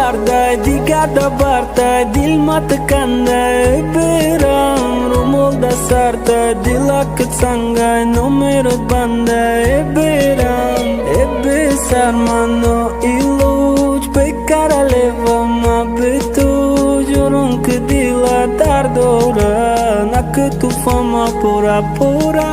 darday digada barday dil matkanda beram rumolda sarda dilak sangay numero banda beram sarmano iluj pekara leva ma betu jorun que dila tardora nak tu fama pura pura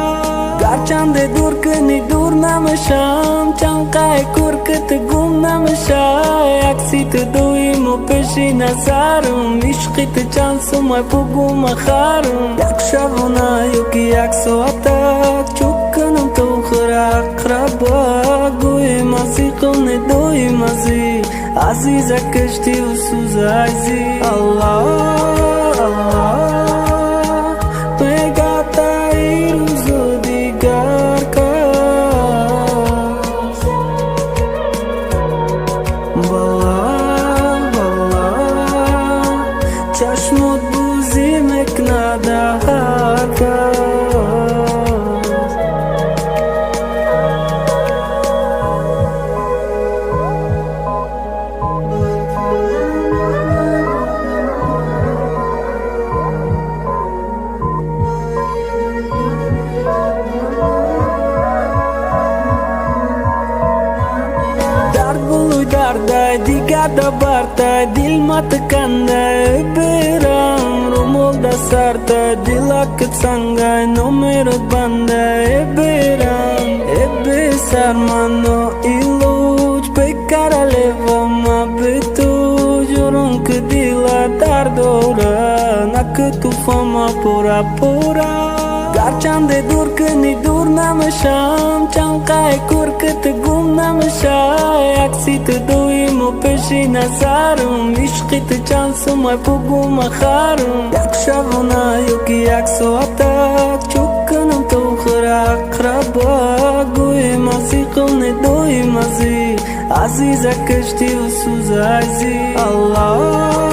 garchan de dur que ni dur namasham chankai kur que te gum namashay aksi te doi mo peshi nasarum ishqit chansu mai pugum kharum yak shavuna yuki yak so atak chukkanum tu khrak kraba goy masiqom ne doi mazi aziza kashti usuzazi Allah Allah pegata iruzo digar kas bala bala chashmot buzi meknada harkas darday digada barday dil matkanda beram rumolda sarda dilak sangay numero banda beram sarmano iluj pekara leva ma betu jorun que dila tardora nak tu fama pura pura garchan de dur que ni dur namasham chankai kur que te gum namashay aksi te doi mo peshi nasarum ishqit chansu mai pugum kharum yak shavuna yuki yak so atak chukkanum tu khrak kraba goy masiqom ne doi mazi aziza kashti usuzazi Allah